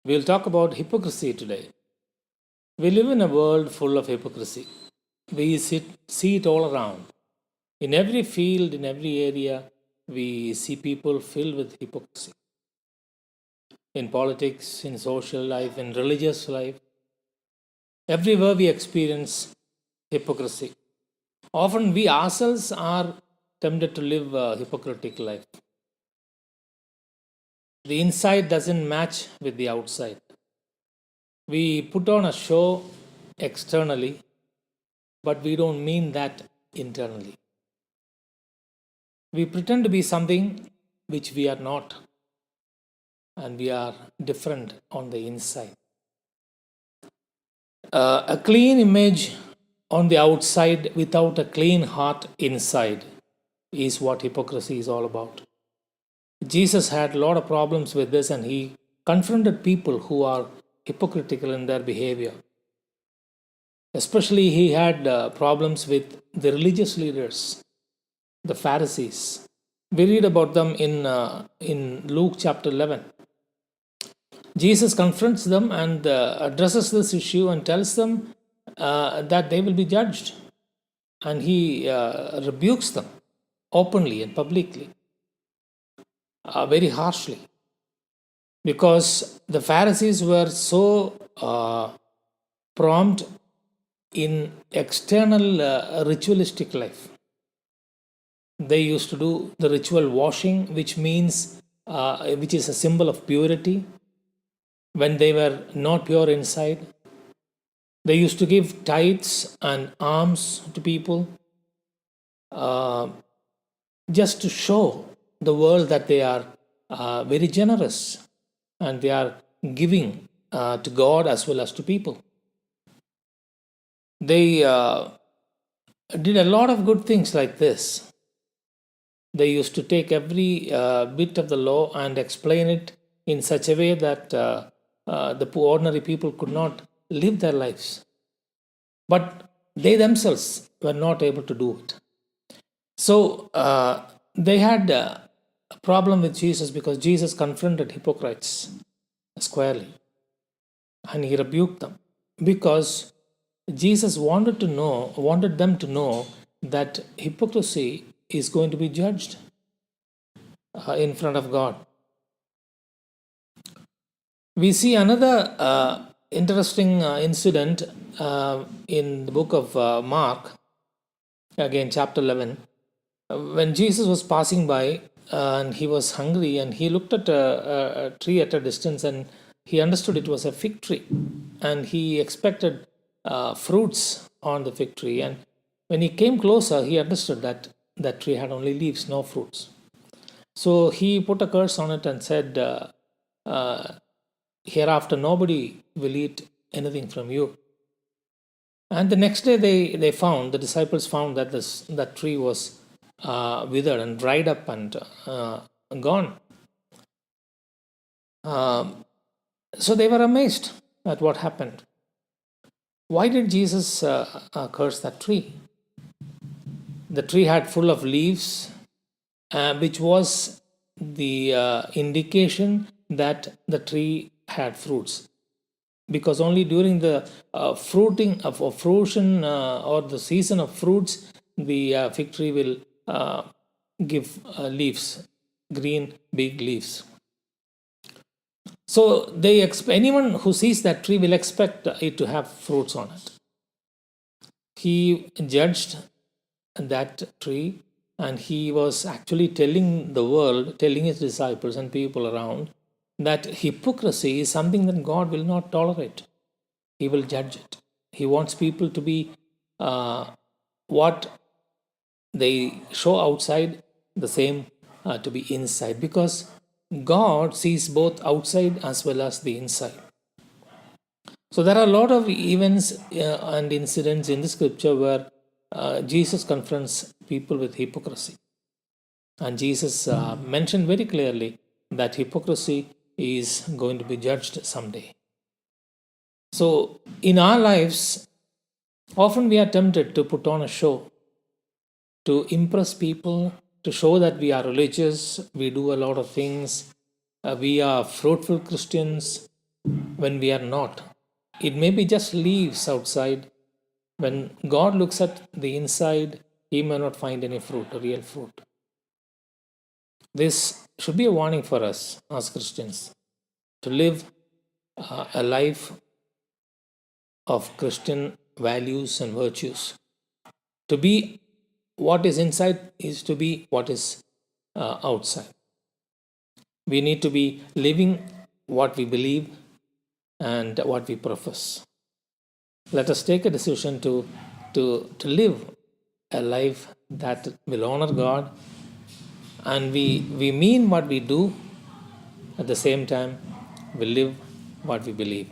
We'll talk about hypocrisy today. We live in a world full of hypocrisy. See it all around. In every field, in every area, we see people filled with hypocrisy. In politics, in social life, in religious life, everywhere we experience hypocrisy. Often we ourselves are tempted to live a hypocritical life. The inside doesn't match with the outside. We put on a show externally, but we don't mean that internally. We pretend to be something which we are not, and we are different on the inside. A clean image on the outside without a clean heart inside is what hypocrisy is all about. Jesus had a lot of problems with this, and he confronted people who are hypocritical in their behavior. Especially, he had problems with the religious leaders, the Pharisees. We read about them in Luke chapter 11. Jesus confronts them and addresses this issue and tells them that they will be judged. And he rebukes them openly and publicly, very harshly. Because the Pharisees were so prompt in external ritualistic life. They used to do the ritual washing, which is a symbol of purity. When they were not pure inside, they used to give tithes and alms to people, just to show the world that they are very generous and they are giving to God as well as to people. They did a lot of good things like this. They used to take every bit of the law and explain it in such a way that the poor ordinary people could not live their lives. But they themselves were not able to do it. So they had a problem with Jesus because Jesus confronted hypocrites squarely and he rebuked them because Jesus wanted them to know that hypocrisy is going to be judged in front of God. We see another interesting incident in the book of Mark, again, chapter 11. When Jesus was passing by and he was hungry and he looked at a tree at a distance and he understood it was a fig tree and he expected fruits on the fig tree. And when he came closer, he understood that that tree had only leaves, no fruits. So he put a curse on it and said, hereafter nobody will eat anything from you. And the next day the disciples found that that tree was withered and dried up and gone. So they were amazed at what happened. Why did Jesus curse that tree? The tree had full of leaves, which was the indication that the tree had fruits. Because only during the fruition or the season of fruits, the fig tree will give leaves, green big leaves. So anyone who sees that tree will expect it to have fruits on it. He judged that tree and he was actually telling the world, telling his disciples and people around that hypocrisy is something that God will not tolerate. He will judge it. He wants people to be what they show outside, the same to be inside, because God sees both outside as well as the inside. So there are a lot of events and incidents in the scripture where Jesus confronts people with hypocrisy. And Jesus mentioned very clearly that hypocrisy is going to be judged someday. So in our lives, often we are tempted to put on a show, to impress people, to show that we are religious, we do a lot of things, we are fruitful Christians, when we are not. It may be just leaves outside. When God looks at the inside, He may not find any fruit, real fruit. This should be a warning for us as Christians to live a life of Christian values and virtues. To be what is inside is to be what is outside. We need to be living what we believe and what we profess. Let us take a decision to live a life that will honor God, and we mean what we do. At the same time, we live what we believe.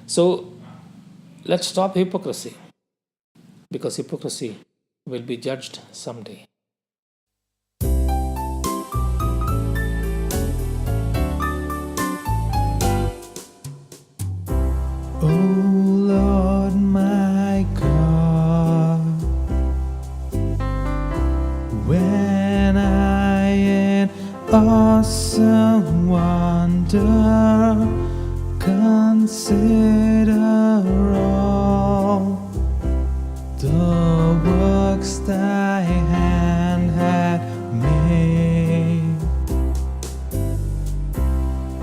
So let's stop hypocrisy, because hypocrisy will be judged someday. Oh Lord my God, when I in awesome wonder consider all the works thy hand had made,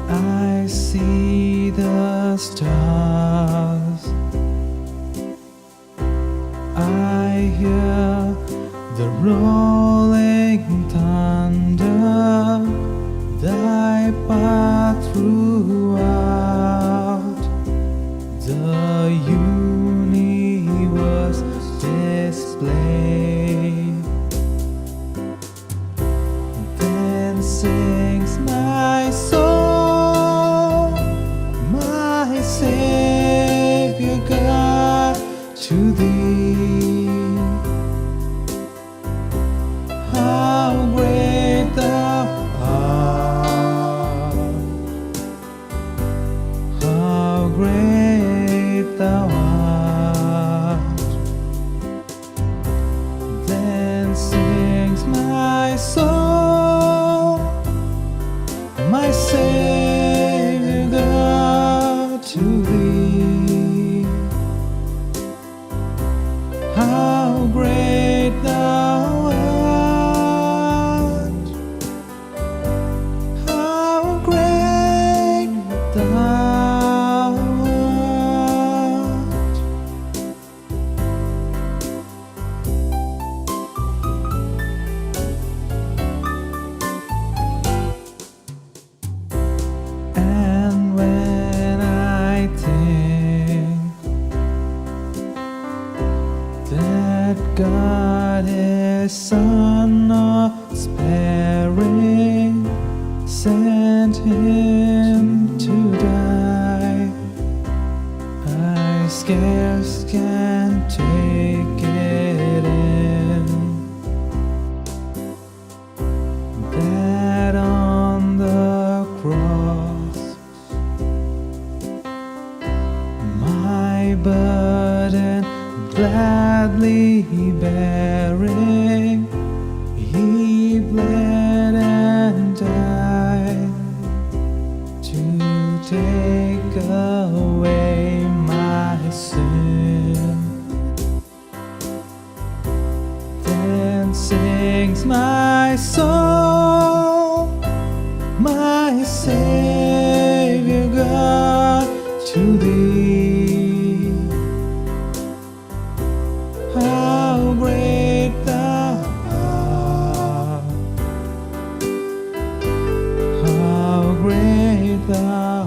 I see the stars, I hear the rolling thunder, thy path throughout the universe displayed. Then sings my soul, my Savior God, to thee. How great thou art, how great thou art. Then sings my soul, my Savior God, to thee. How great thou art, how great thou art. And when I think that God His Son not sparing sent Him to die, I scarce can take it in, that on the cross my burden gladly bearing, He bled and died to take away my sin. Then sings my soul, my Savior God, to thee. How great thou art, how great thou